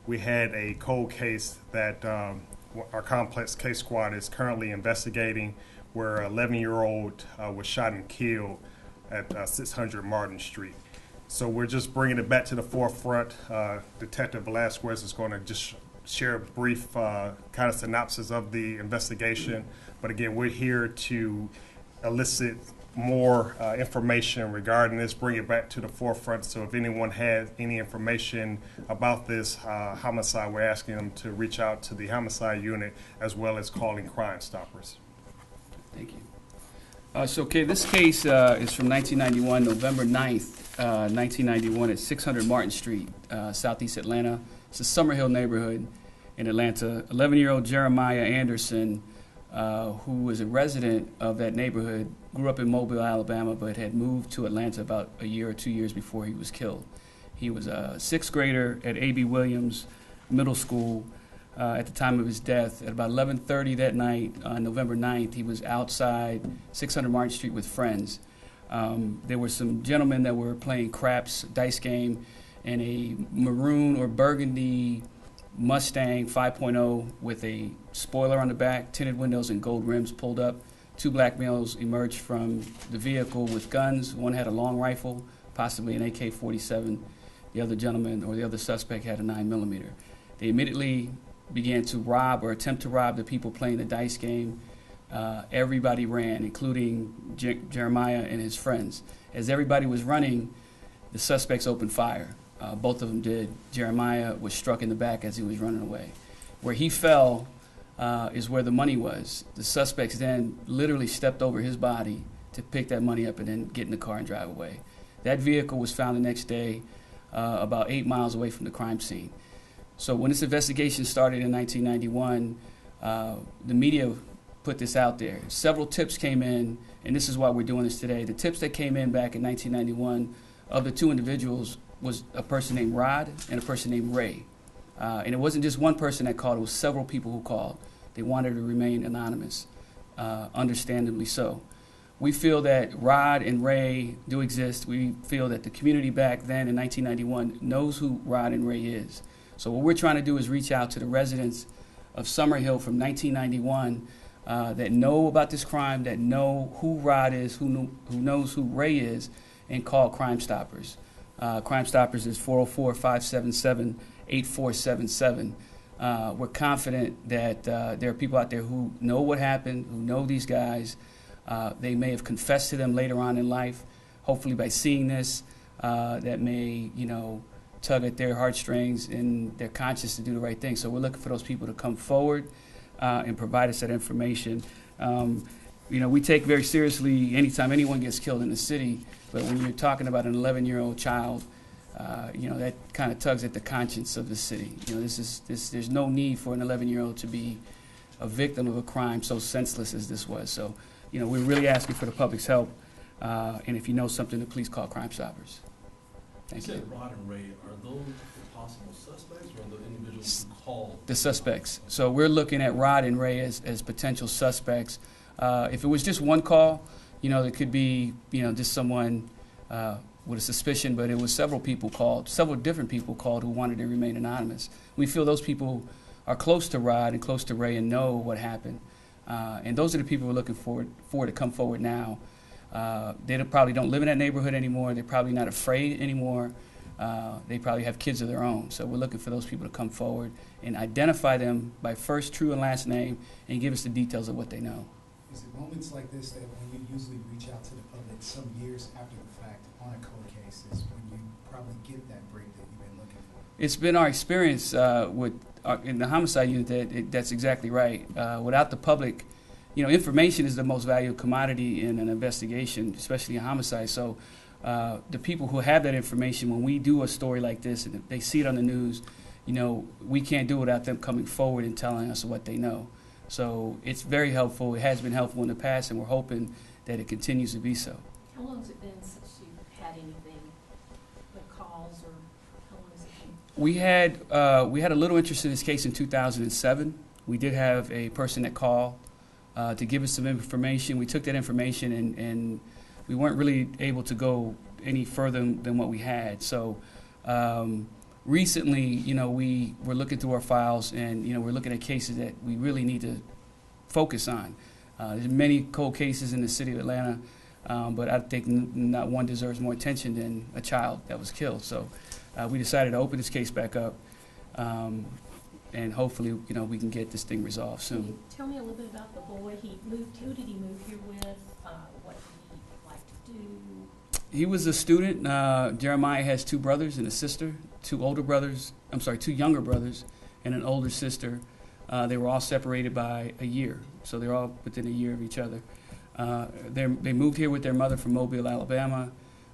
we had a cold case that our complex case squad is currently investigating, where an 11-year-old was shot and killed at 600 Martin Street. So we're just bringing it back to the forefront. Detective Velasquez is going to just share a brief kind of synopsis of the investigation. But again, we're here to elicit more information regarding this, bring it back to the forefront. So if anyone has any information about this homicide, we're asking them to reach out to the homicide unit as well as calling Crime Stoppers. Thank you. This case is from 1991, November 9th, 1991 at 600 Martin Street, Southeast Atlanta. It's a Summer Hill neighborhood in Atlanta. 11-year-old Jeremiah Anderson, who was a resident of that neighborhood, grew up in Mobile, Alabama, but had moved to Atlanta about a year or 2 years before he was killed. He was a sixth grader at A.B. Williams Middle School at the time of his death. At about 11:30 that night, on November 9th, he was outside 600 Martin Street with friends. There were some gentlemen that were playing craps, dice game, and a maroon or burgundy Mustang 5.0 with a spoiler on the back, tinted windows, and gold rims pulled up. Two black males emerged from the vehicle with guns. One had a long rifle, possibly an AK-47. The other gentleman, or the other suspect, had a 9mm. They immediately began to rob or attempt to rob the people playing the dice game. Everybody ran, including Jeremiah and his friends. As everybody was running, the suspects opened fire. Both of them did. Jeremiah was struck in the back as he was running away. Where he fell is where the money was. The suspects then literally stepped over his body to pick that money up and then get in the car and drive away. That vehicle was found the next day about 8 miles away from the crime scene. So when this investigation started in 1991, the media put this out there. Several tips came in, and this is why we're doing this today. The tips that came in back in 1991 of the two individuals was a person named Rod and a person named Ray. And it wasn't just one person that called, it was several people who called. They wanted to remain anonymous, understandably so. We feel that Rod and Ray do exist. We feel that the community back then in 1991 knows who Rod and Ray is. So what we're trying to do is reach out to the residents of Summer Hill from 1991 that know about this crime, that know who Rod is, who knows who Ray is, and call Crime Stoppers. Crime Stoppers is 404-577-8477. We're confident that there are people out there who know what happened, who know these guys. They may have confessed to them later on in life, hopefully by seeing this, that may, tug at their heartstrings and their conscience to do the right thing. So we're looking for those people to come forward and provide us that information. We take very seriously anytime anyone gets killed in the city, but when you're talking about an 11-year-old child, that kind of tugs at the conscience of the city. There's no need for an 11-year-old to be a victim of a crime so senseless as this was. So, we're really asking for the public's help, and if you know something, then please call Crime Stoppers. Thank you. You said Rod and Ray, are those possible suspects or the individuals who called? The suspects. So we're looking at Rod and Ray as potential suspects. If it was just one call, it could be, just someone with a suspicion, but it was several different people called who wanted to remain anonymous. We feel those people are close to Rod and close to Ray and know what happened. And those are the people we're looking for to come forward now. They probably don't live in that neighborhood anymore. They're probably not afraid anymore. They probably have kids of their own. So we're looking for those people to come forward and identify them by first, true, and last name and give us the details of what they know. Is it moments like this that when you usually reach out to the public some years after the fact on a cold case is when you probably get that break that you've been looking for? It's been our experience in the homicide unit that's exactly right. Without the public, information is the most valuable commodity in an investigation, especially a homicide. So the people who have that information, when we do a story like this and they see it on the news, we can't do it without them coming forward and telling us what they know. So it's very helpful. It has been helpful in the past, and we're hoping that it continues to be so. How long has it been since you've had anything, like calls, or how long has it been? We had a little interest in this case in 2007. We did have a person that called to give us some information. We took that information and we weren't really able to go any further than what we had. So recently, we were looking through our files, and we're looking at cases that we really need to focus on. There's many cold cases in the city of Atlanta, but I think not one deserves more attention than a child that was killed. So we decided to open this case back up, and hopefully, we can get this thing resolved Can soon. you tell me a little bit about the boy who did he move here with, what he liked to do? He was a student. Jeremiah has two brothers and a sister, two younger brothers, and an older sister. They were all separated by a year, so they're all within a year of each other. They moved here with their mother from Mobile, Alabama.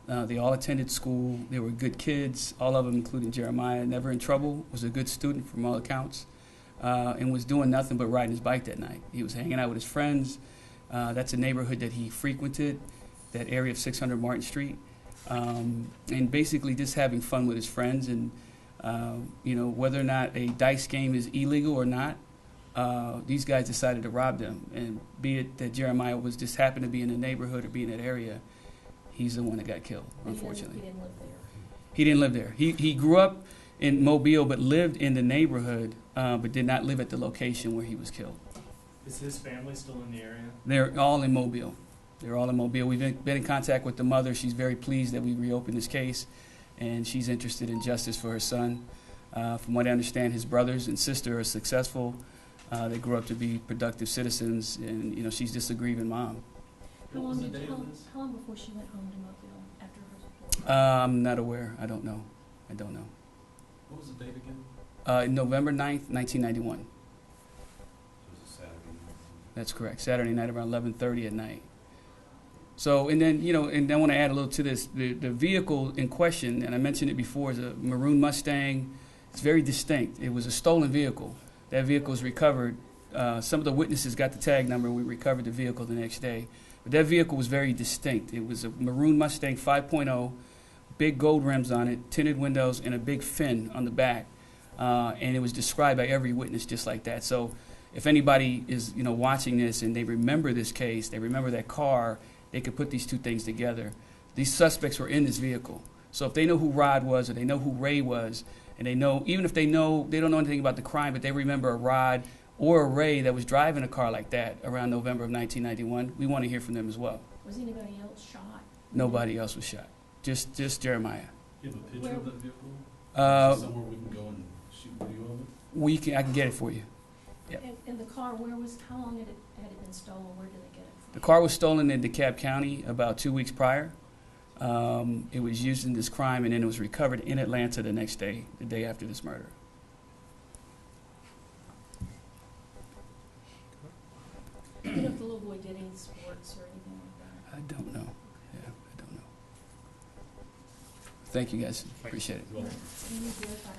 They all attended school. They were good kids, all of them, including Jeremiah. Never in trouble, was a good student from all accounts, and was doing nothing but riding his bike that night. He was hanging out with his friends. That's a neighborhood that he frequented, that area of 600 Martin Street, and basically just having fun with his friends. And whether or not a dice game is illegal or not, these guys decided to rob them. And be it that Jeremiah was just happened to be in the neighborhood or be in that area, he's the one that got killed, unfortunately. He didn't live there. He didn't live there. He grew up in Mobile, but lived in the neighborhood, but did not live at the location where he was killed. Is his family still in the area? They're all in Mobile. They're all in Mobile. We've been in contact with the mother. She's very pleased that we reopened this case, and she's interested in justice for her son. From what I understand, his brothers and sister are successful. They grew up to be productive citizens, and she's just a grieving mom. How What was the long date of this? how long before she went home to Mobile after her report? I'm not aware. I don't know. What was the date again? November 9th, 1991. It was a Saturday night. That's correct. Saturday night around 11:30 at night. So, and then I want to add a little to this. The vehicle in question, and I mentioned it before, is a maroon Mustang. It's very distinct. It was a stolen vehicle. That vehicle was recovered. Some of the witnesses got the tag number, and we recovered the vehicle the next day. But that vehicle was very distinct. It was a maroon Mustang 5.0, big gold rims on it, tinted windows, and a big fin on the back. And it was described by every witness just like that. So if anybody is watching this and they remember this case, they remember that car, they could put these two things together. These suspects were in this vehicle. So if they know who Rod was, or they know who Ray was, and they know, even if they don't know anything about the crime, but they remember a Rod or a Ray that was driving a car like that around November of 1991, we want to hear from them as well. Was anybody else shot? Nobody else was shot. Just Jeremiah. You have a picture of that vehicle? Somewhere we can go and shoot video of it? I can get it for you. Yep. And the car, how long had it been stolen? Where did they get it from? The car was stolen in DeKalb County about 2 weeks prior. It was used in this crime, and then it was recovered in Atlanta the next day, the day after this murder. Do you know if the little boy did any sports or anything like that? I don't know. Yeah, I don't know. Thank you, guys. Appreciate it. Well, Can you verify